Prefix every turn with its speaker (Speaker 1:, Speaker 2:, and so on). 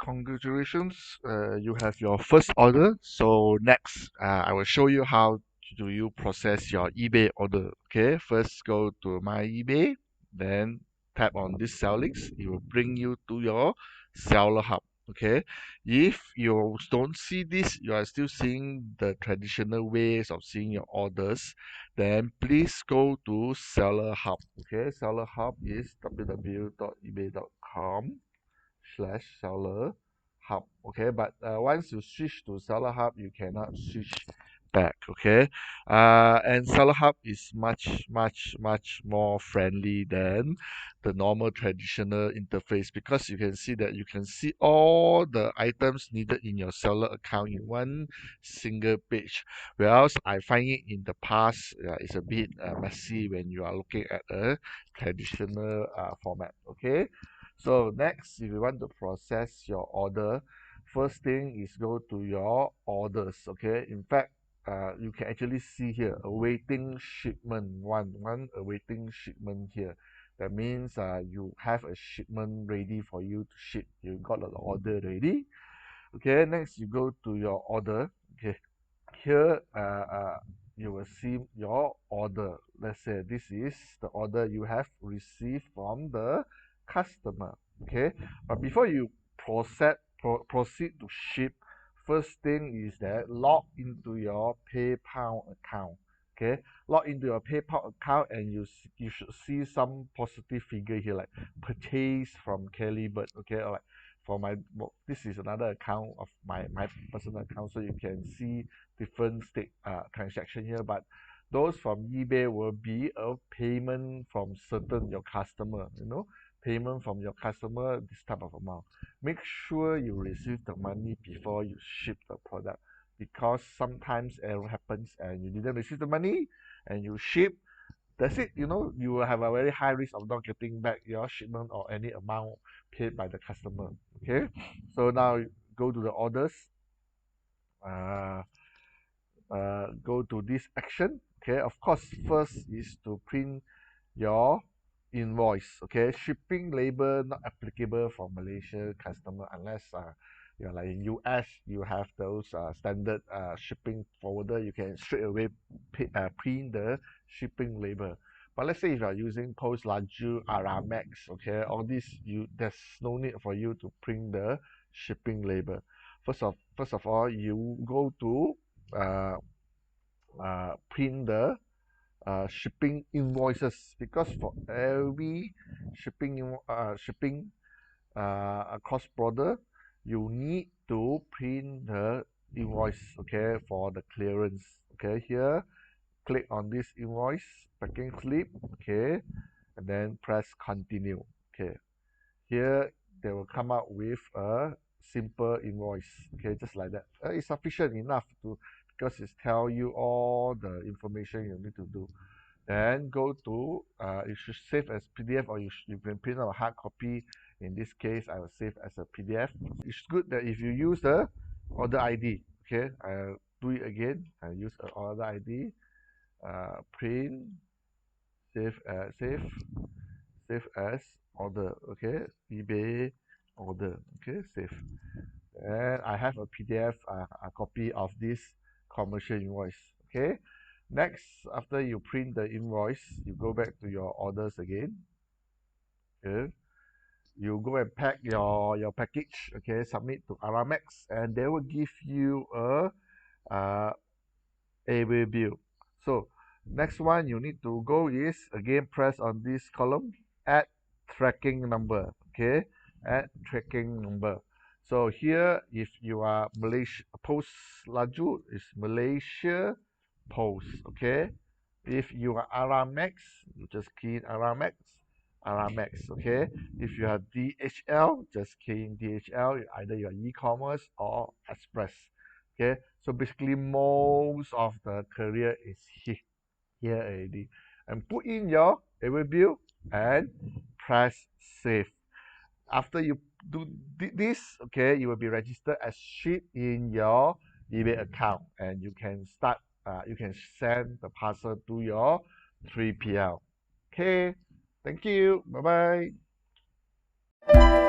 Speaker 1: Congratulations, you have your first order. So next, I will show you how do you process your eBay order. Okay, first go to my eBay, then tap on this sell links. It will bring you to your seller hub. Okay, if you don't see this, you are still seeing the traditional ways of seeing your orders, then please go to seller hub. Okay, seller hub is www.ebay.com/seller hub. Okay, but once you switch to seller hub, you cannot switch back. Okay, and seller hub is much more friendly than the normal traditional interface, because you can see that you can see all the items needed in your seller account in one single page, whereas I find it in the past it's a bit messy when you are looking at a traditional format. Okay, so next, if you want to process your order, first thing is go to your orders. Okay, in fact, you can actually see here awaiting shipment, one awaiting shipment here. That means you have a shipment ready for you to ship. You got the order ready. Okay, next you go to your order. Okay, here you will see your order. Let's say this is the order you have received from the customer. Okay, but before you proceed to ship, first thing is that log into your PayPal account. Okay, log into your PayPal account, and you should see some positive figure here, like purchase from Kelly Bird. Okay, or like for my, well, this is another account of my personal account, so you can see different state transaction here. But those from eBay will be a payment from certain your customer, payment from your customer, this type of amount. Make sure you receive the money before you ship the product, because sometimes error happens and you didn't receive the money and you ship. That's it. You will have a very high risk of not getting back your shipment or any amount paid by the customer. Okay, so now go to the orders. uh, go to this action. Okay, of course, first is to print your invoice. Okay, shipping label not applicable for Malaysia customer, unless you're like in US, you have those standard shipping forwarder. You can straight away print the shipping label. But let's say if you are using Post Laju, Aramex, okay, all these, there's no need for you to print the shipping label. First of all, you go to uh, print the shipping invoices, because for every shipping across border, you need to print the invoice. Okay, for the clearance. Okay, here click on this invoice packing slip. Okay, and then press continue. Okay, here they will come out with a simple invoice. Okay, just like that. It's sufficient enough to, because it tell you all the information you need to do. Then go to you should save as PDF, or you can print out a hard copy. In this case, I will save as a PDF. It's good that if you use the order ID. Okay, I'll do it again. I use an order ID. Print, save as order. Okay, eBay order. Okay, save. And I have a PDF, a copy of this commercial invoice. Okay, next, after you print the invoice, you go back to your orders again. Okay, you go and pack your package. Okay, submit to Aramex, and they will give you a review. So next one you need to go is, again, press on this column, add tracking number. Okay, add tracking number. So here, if you are Malaysia Post Laju, is Malaysia Post. Okay, if you are Aramex, you just key in Aramex. Okay, if you are DHL, just key in DHL, either your e-commerce or Express. Okay, so basically most of the courier is here already, and put in your review and press save. After you do this, okay, you will be registered as ship in your eBay account, and you can start you can send the parcel to your 3PL. Okay, thank you, bye bye.